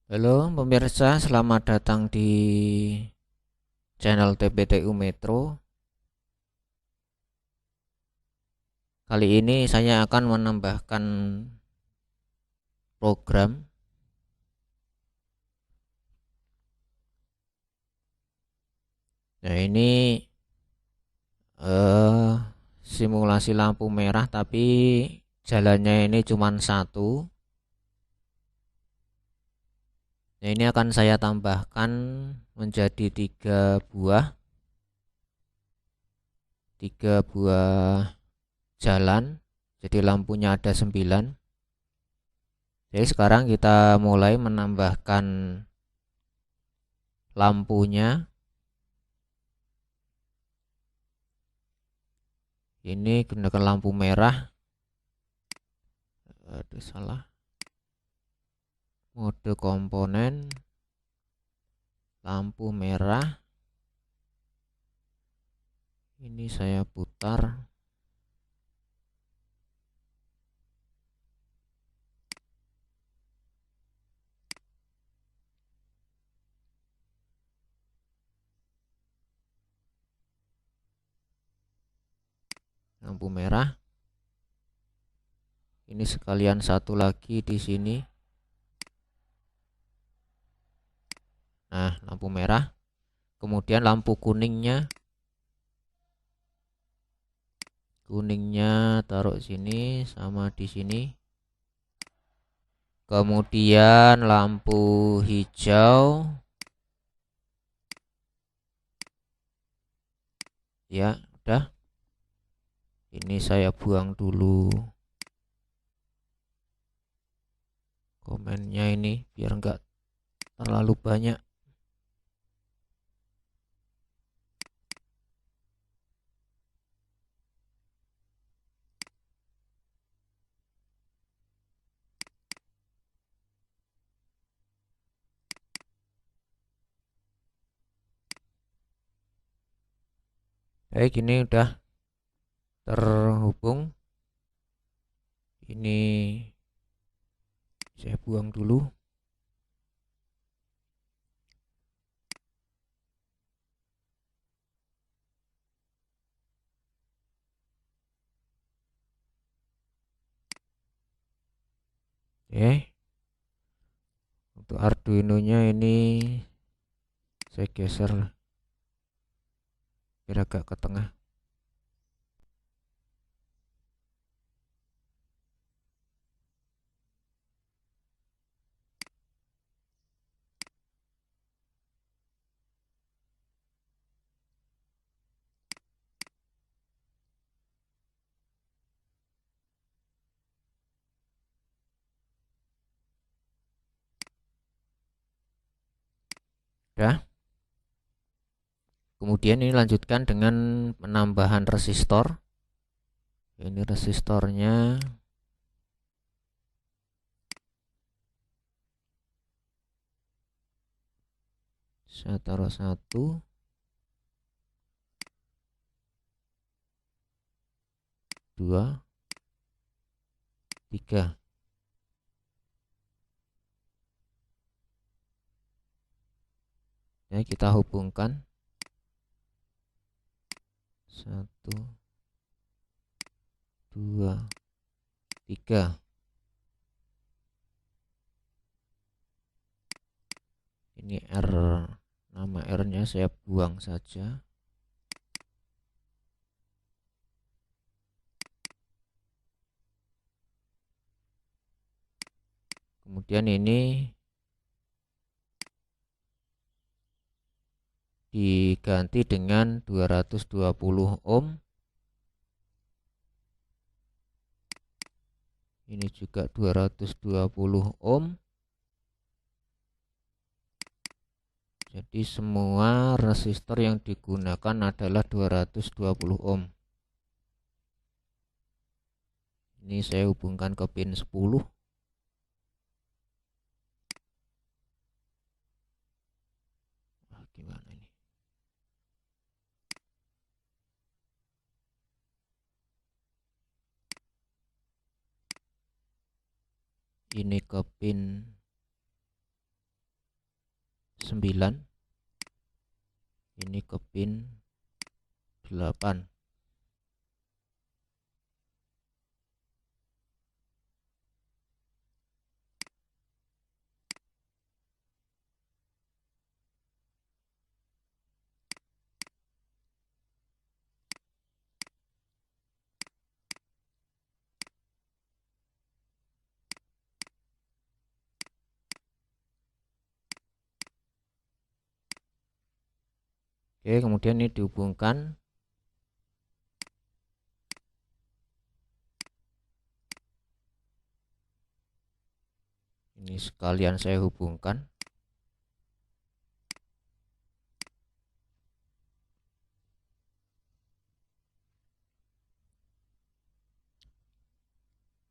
Halo pemirsa, selamat datang di channel TPTU Metro. Kali ini saya akan menambahkan program. Nah, ini eh, simulasi lampu merah, tapi jalannya ini cuma satu. Nah, ini akan saya tambahkan menjadi tiga buah jalan. Jadi lampunya ada 9. Jadi sekarang kita mulai menambahkan lampunya. Ini gunakan lampu merah. Aduh, salah. Mode komponen lampu merah. Ini saya putar. Lampu merah. Ini sekalian satu lagi di sini. Nah, lampu merah. Kemudian lampu kuningnya. Kuningnya taruh sini sama di sini. Kemudian lampu hijau. Ya, udah. Ini saya buang dulu komennya ini biar enggak terlalu banyak. Baik, ini udah terhubung. Ini saya buang dulu. Oke. Untuk Arduino-nya ini saya geser biar agak ke tengah. Udah. Kemudian ini lanjutkan dengan penambahan resistor. Ini resistornya. Saya taruh 1, 2, 3. Ya, kita hubungkan 1, 2, 3. Ini R, nama R-nya saya buang saja. Kemudian ini diganti dengan 220 ohm. Ini juga 220 ohm. Jadi semua resistor yang digunakan adalah 220 ohm. Ini saya hubungkan ke pin 10. Gimana ini? ini ke pin 9, ini ke pin 8. Oke, kemudian ini dihubungkan. Ini sekalian saya hubungkan.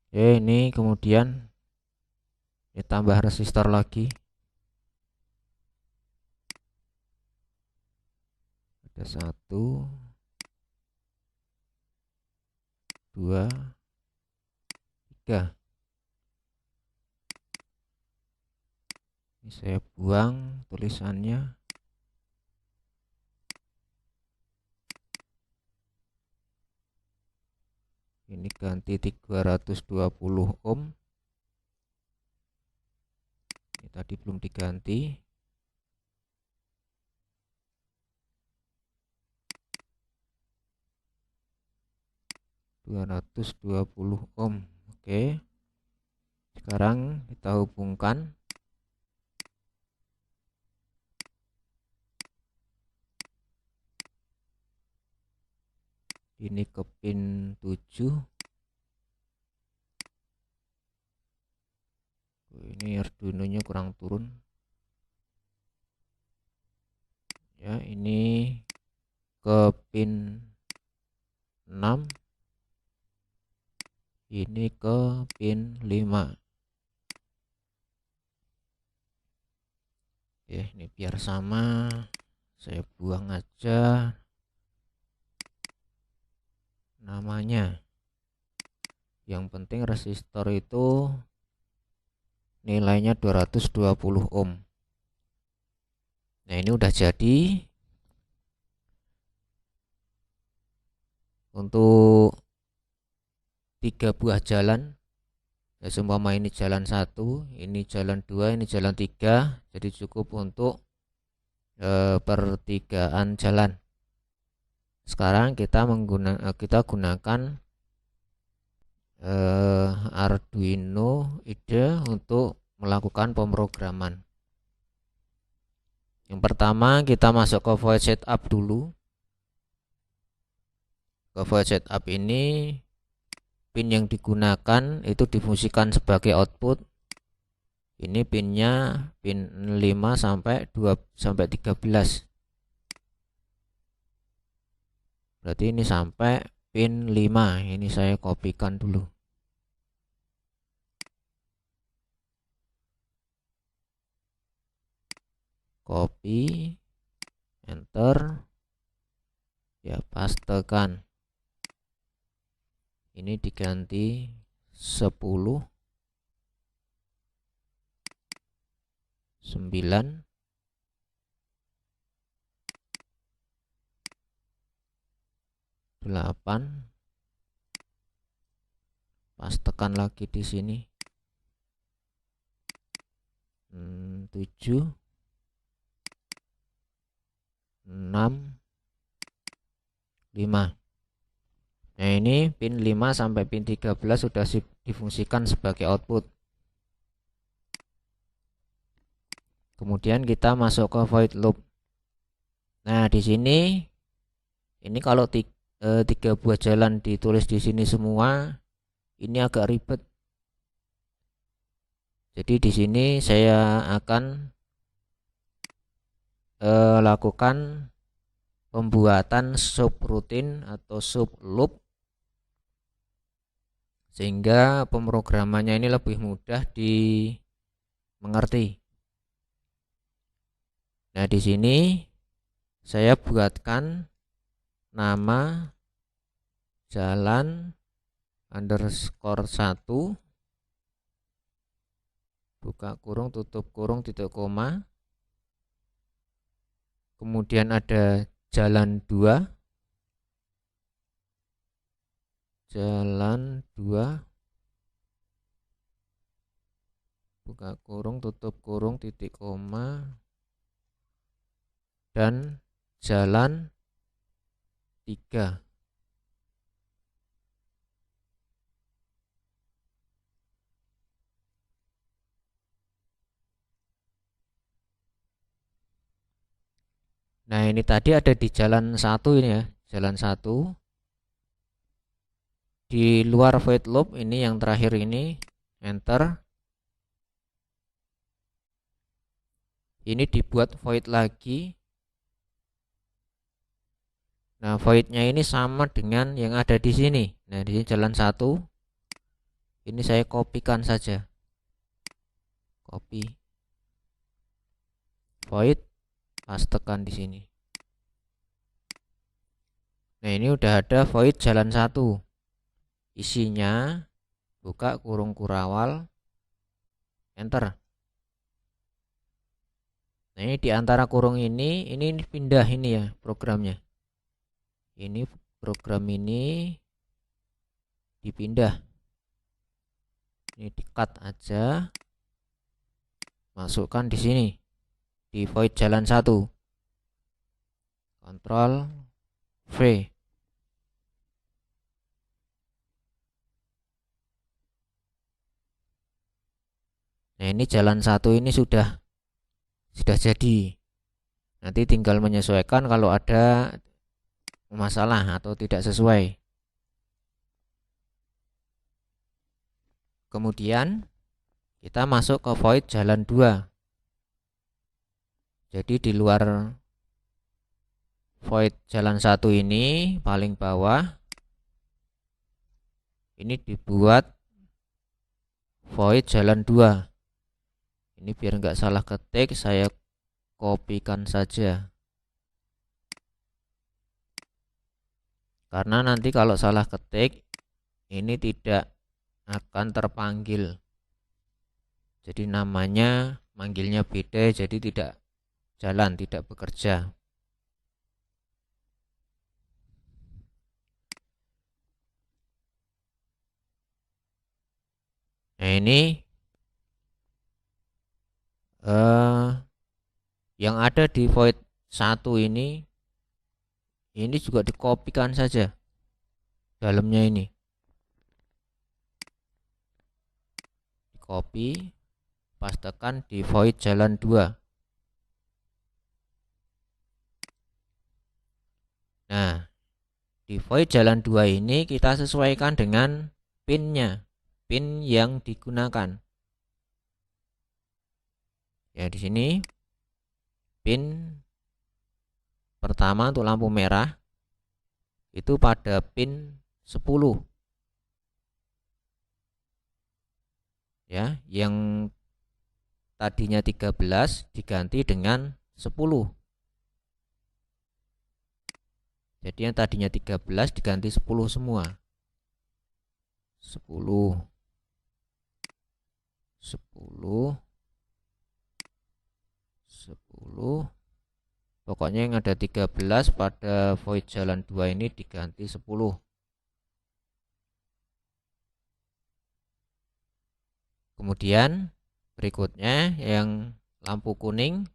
Oke, ini kemudian ditambah resistor lagi. Ada 1, 2, 3. Ini saya buang tulisannya. Ini ganti 320 ohm. Ini tadi belum diganti. Ohm. Oke. Sekarang kita hubungkan. Ini ke pin 7. Ini Arduino-nya kurang turun. Ya, ini ke pin 6. Ini ke pin 5. Oke, ini biar sama. Saya buang aja namanya. Yang penting resistor itu nilainya 220 ohm. Nah, ini udah jadi. Untuk 3 buah jalan, ya seumpama ini jalan 1, ini jalan 2, ini jalan 3, jadi cukup untuk pertigaan jalan. Sekarang kita gunakan Arduino IDE untuk melakukan pemrograman. Yang pertama kita masuk ke void setup dulu. Ke void setup ini pin yang digunakan itu difungsikan sebagai output. Ini pinnya pin 5 sampai 13. Berarti ini sampai pin 5. Ini saya kopikan dulu. Copy, enter. Ya, pastekan. Ini diganti 10, 9, 8. Pastekan lagi di sini. 7, 6, 5. Nah, ini pin 5 sampai pin 13 sudah difungsikan sebagai output. Kemudian kita masuk ke void loop. Nah, di sini ini kalau 3 buah jalan ditulis di sini semua, ini agak ribet. Jadi di sini saya akan lakukan pembuatan subroutine atau sub loop sehingga pemrogramannya ini lebih mudah dimengerti. Nah, di sini saya buatkan nama jalan underscore 1 buka kurung, tutup kurung, titik koma. Kemudian ada jalan 2. Jalan 2. Buka kurung, tutup kurung, titik koma. Dan jalan 3. Nah, ini tadi ada di jalan 1 ini ya, jalan 1. Di luar void loop ini yang terakhir ini, enter. Ini dibuat void lagi. Nah, voidnya ini sama dengan yang ada di sini. Nah, di sini jalan 1. Ini saya kopikan saja. Copy. Void, pastekan di sini. Nah, ini udah ada void jalan 1. Isinya buka kurung kurawal, enter. Nah, ini di antara kurung ini pindah ini ya programnya. Ini program ini dipindah. Ini di-cut aja. Masukkan di sini di void jalan 1. Ctrl V. Nah, ini jalan 1 ini sudah jadi. Nanti tinggal menyesuaikan kalau ada masalah atau tidak sesuai. Kemudian kita masuk ke void jalan 2. Jadi di luar void jalan 1 ini paling bawah ini dibuat void jalan 2. Ini biar nggak salah ketik, saya kopikan saja. Karena nanti kalau salah ketik ini tidak akan terpanggil. Jadi namanya manggilnya beda, jadi tidak jalan, tidak bekerja. Nah, ini yang ada di void 1 ini juga dikopikan saja dalamnya ini. Copy, pastekan di void jalan 2. Nah, di void jalan 2 ini kita sesuaikan dengan pinnya, pin yang digunakan. Ya, di sini pin pertama untuk lampu merah itu pada pin 10. Ya, yang tadinya 13 diganti dengan 10. Jadi yang tadinya 13 diganti 10 semua. 10 10 10. Pokoknya yang ada 13 pada void jalan 2 ini diganti 10. Kemudian berikutnya yang lampu kuning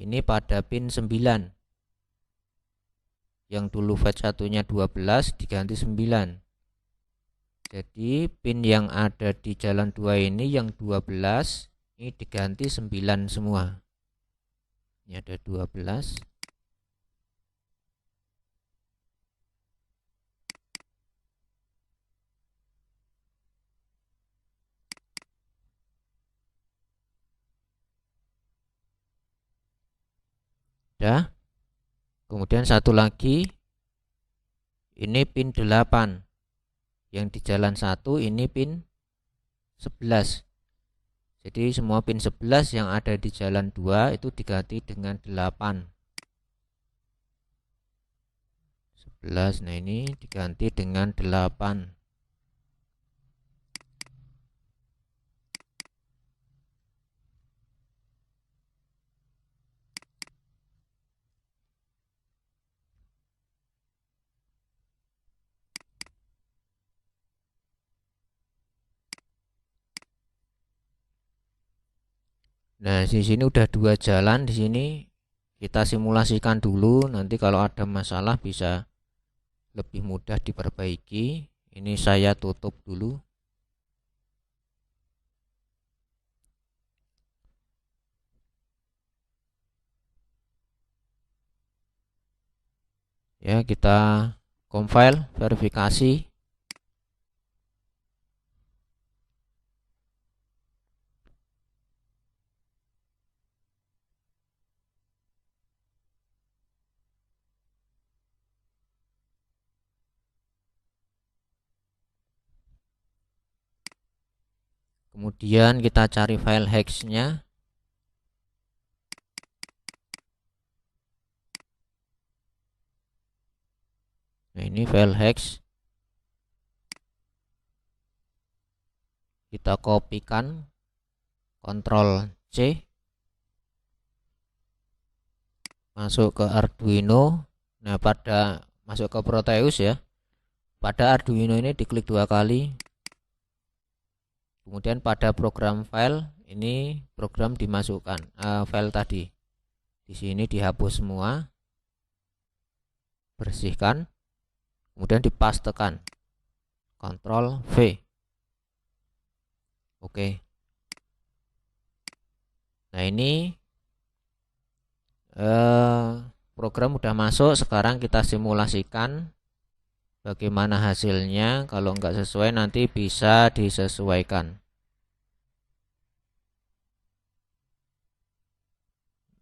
ini pada pin 9. Yang dulu void satunya 12 diganti 9. Jadi pin yang ada di jalan 2 ini yang 12 ini diganti 9 semua. Ini ada 12. Dah. Kemudian satu lagi ini pin 8. Yang di jalan 1 ini pin 11. Jadi semua pin 11 yang ada di jalan 2 itu diganti dengan 8. 11. Nah, ini diganti dengan 8. Nah, di sini udah 2 jalan di sini. Kita simulasikan dulu, nanti kalau ada masalah bisa lebih mudah diperbaiki. Ini saya tutup dulu. Ya, kita compile, verifikasi. Kemudian kita cari file hex-nya. Nah, ini file hex. Kita kopikan, Ctrl C, masuk ke Arduino. Nah, pada masuk ke Proteus ya. Pada Arduino ini diklik 2 kali. Kemudian pada program file ini program dimasukkan, file tadi. Di sini dihapus semua. Bersihkan. Kemudian dipastekan. Ctrl V. Oke. Nah, ini program udah masuk. Sekarang kita simulasikan bagaimana hasilnya. Kalau nggak sesuai nanti bisa disesuaikan.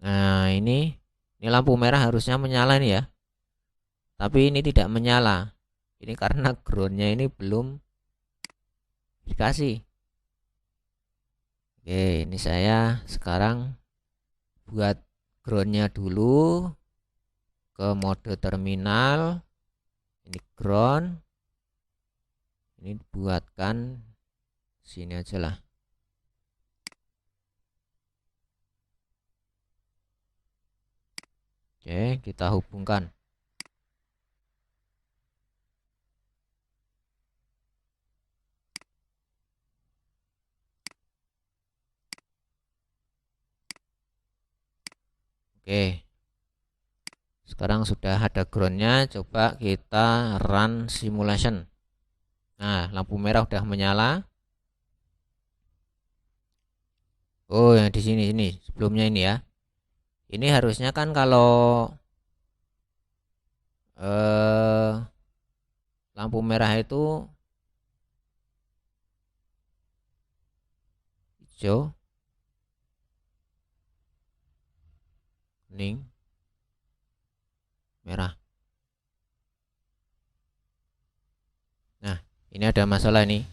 Nah, ini lampu merah harusnya menyala nih ya. Tapi ini tidak menyala. Ini karena groundnya ini belum dikasih. Oke, ini saya sekarang buat groundnya dulu ke mode terminal. Ini ground. Ini buatkan sini aja lah. Oke, kita hubungkan. Oke, sekarang sudah ada groundnya. Coba kita run simulation. Nah, lampu merah udah menyala. Oh, yang di sini ini sebelumnya ini ya. Ini harusnya kan kalau lampu merah itu hijau, kuning, merah. Nah, ini ada masalah ini.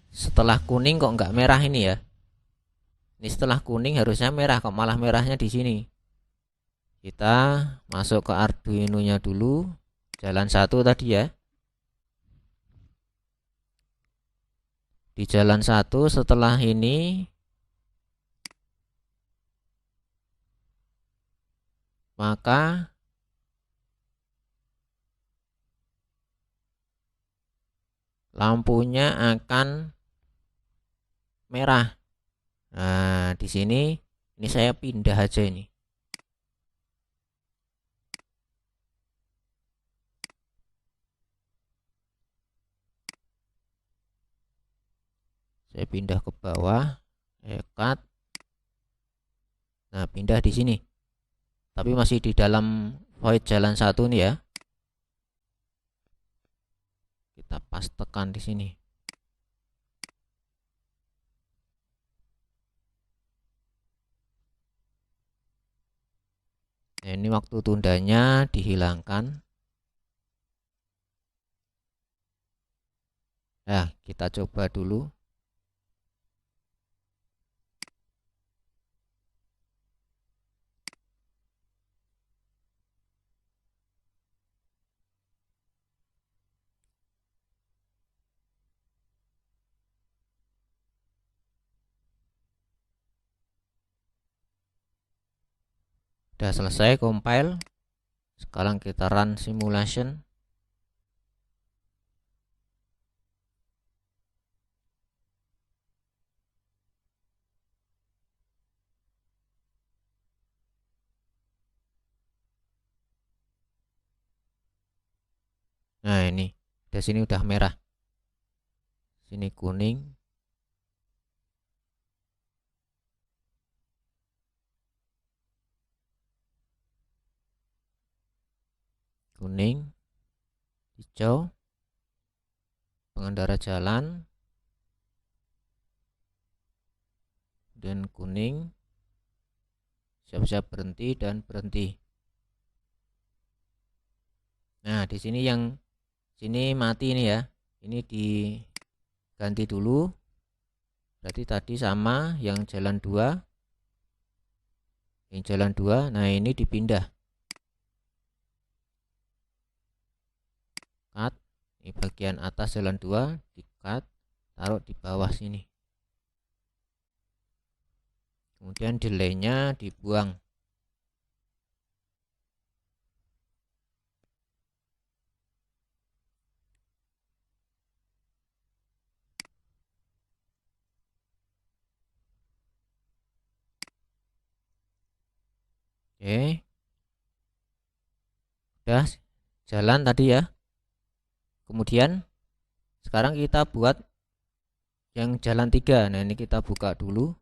Setelah kuning kok nggak merah ini ya? Ini setelah kuning harusnya merah, kok malah merahnya di sini. Kita masuk ke Arduino-nya dulu. Jalan 1 tadi ya. Di jalan 1 setelah ini maka lampunya akan merah. Nah, di sini ini saya pindah aja ini. Saya pindah ke bawah, cut. Nah, pindah di sini. Tapi masih di dalam void jalan 1 nih ya. Kita pastekan di sini. Nah, ini waktu tundanya dihilangkan. Nah, kita coba dulu. Sudah selesai compile. Sekarang kita run simulation. Nah, ini di sini udah merah, sini kuning, kuning, hijau, pengendara jalan, dan kuning, siap-siap berhenti dan berhenti. Nah, di sini yang sini mati ini ya. Ini diganti dulu. Berarti tadi sama yang jalan 2. Yang jalan 2, nah ini dipindah. Cut. Ini bagian atas jalan 2 di-cut, taruh di bawah sini. Kemudian delay-nya dibuang. Oke, udah jalan tadi ya. Kemudian sekarang kita buat yang jalan 3. Nah, ini kita buka dulu.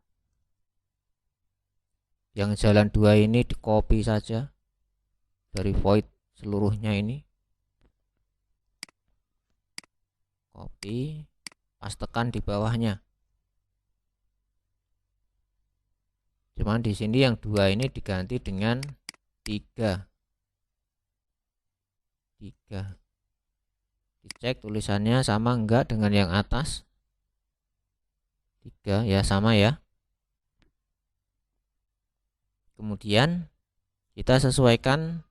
Yang jalan 2 ini di copy saja dari void seluruhnya ini. Copy, pastekan di bawahnya. Cuman di sini yang 2 ini diganti dengan 3. Dicek tulisannya sama enggak dengan yang atas. 3 ya, sama ya. Kemudian kita sesuaikan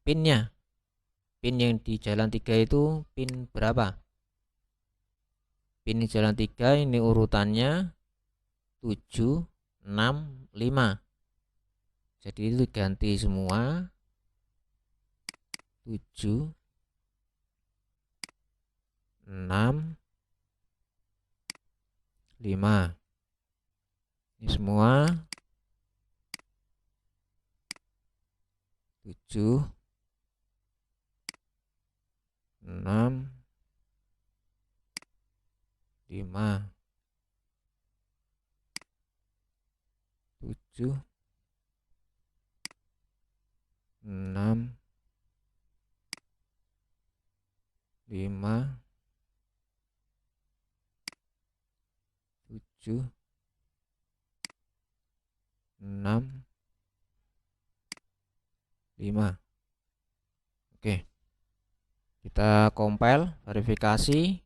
pinnya. Pin yang di jalan 3 itu pin berapa? Pin di jalan 3 ini urutannya 7, 6, 5. Jadi itu ganti semua. 7, 6, 5. Ini semua 7, 6, 5, 7, 6, 5, 7, 6, 5. Oke, kita compile, verifikasi.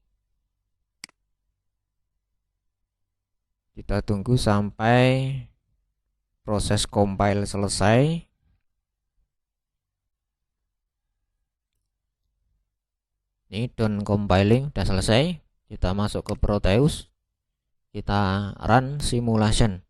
Kita tunggu sampai proses compile selesai. Ini done compiling, udah selesai. Kita masuk ke Proteus. Kita run simulation.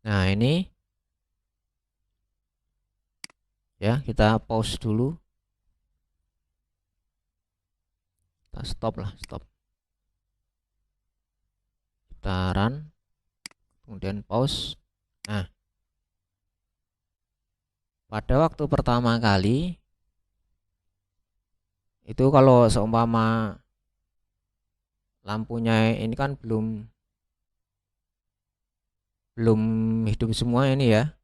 Nah, ini ya, kita pause dulu. Kita stop lah, stop. Kita run, kemudian pause. Nah, pada waktu pertama kali itu kalau seumpama lampunya ini kan belum hidup semua ini ya.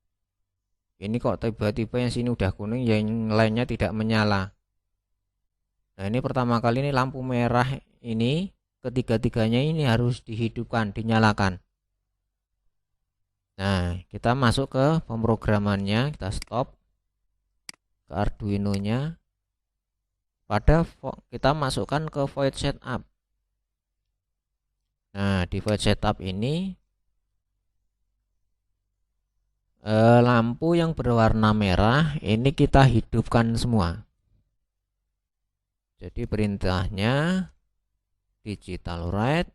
Ini kok tiba-tiba yang sini udah kuning, yang lainnya tidak menyala. Nah, ini pertama kali ini lampu merah ini ketiga-tiganya ini harus dihidupkan, dinyalakan. Nah, kita masuk ke pemrogramannya, kita stop ke Arduino-nya. Kita masukkan ke void setup. Nah, di void setup ini lampu yang berwarna merah ini kita hidupkan semua. Jadi perintahnya digital write.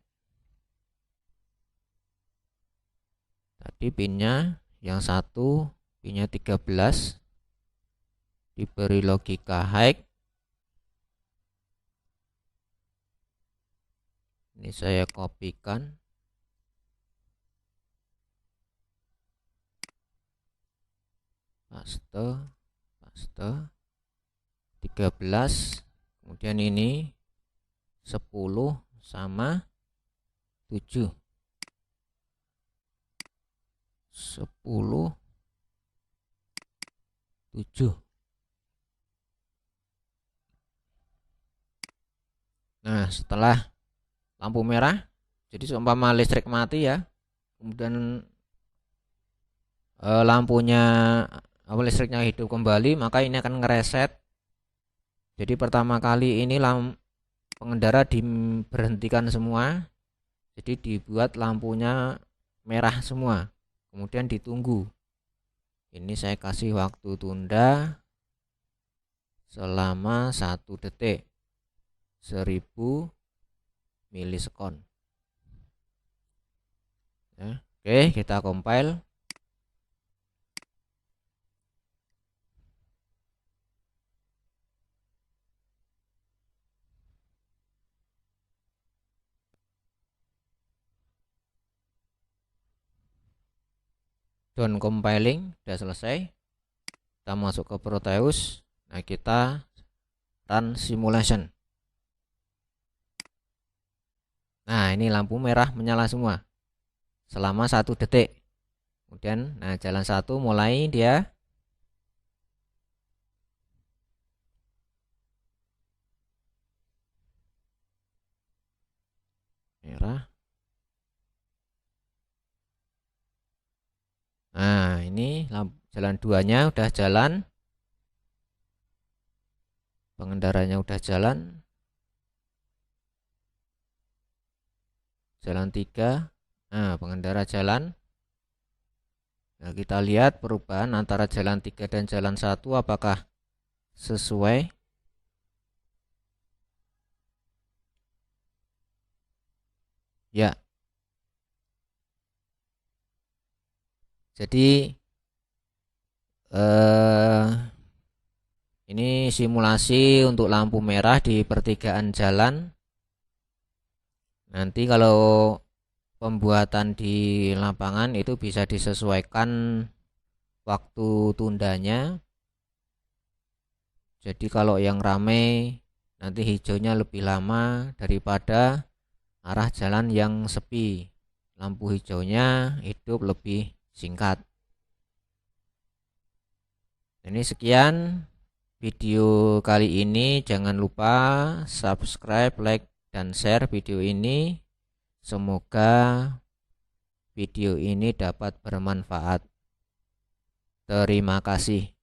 Tadi pinnya yang satu, pinnya 13. diberi logika high. Ini saya kopikan. Paste, paste. 13. Kemudian ini 10 sama 7. 10, 7. Nah, setelah lampu merah, jadi seumpama listrik mati ya, kemudian lampunya listriknya hidup kembali, maka ini akan ngereset. Jadi pertama kali ini pengendara diberhentikan semua, jadi dibuat lampunya merah semua, kemudian ditunggu. Ini saya kasih waktu tunda selama 1 detik, 1000 milisekon. Ya, oke, kita compile. Done compiling, sudah selesai. Kita masuk ke Proteus. Nah, kita run simulation. Nah, ini lampu merah menyala semua selama 1 detik. Kemudian, nah, jalan 1 mulai dia merah. Nah, ini jalan 2-nya udah jalan. Pengendaranya udah jalan. Jalan 3. Nah, pengendara jalan. Nah, kita lihat perubahan antara jalan 3 dan jalan 1 apakah sesuai. Ya. Jadi ini simulasi untuk lampu merah di pertigaan jalan. Nanti kalau pembuatan di lapangan itu bisa disesuaikan waktu tundanya. Jadi kalau yang ramai nanti hijaunya lebih lama daripada arah jalan yang sepi. Lampu hijaunya hidup lebih singkat. Ini sekian video kali ini. Jangan lupa subscribe, like, dan share video ini. Semoga video ini dapat bermanfaat. Terima kasih.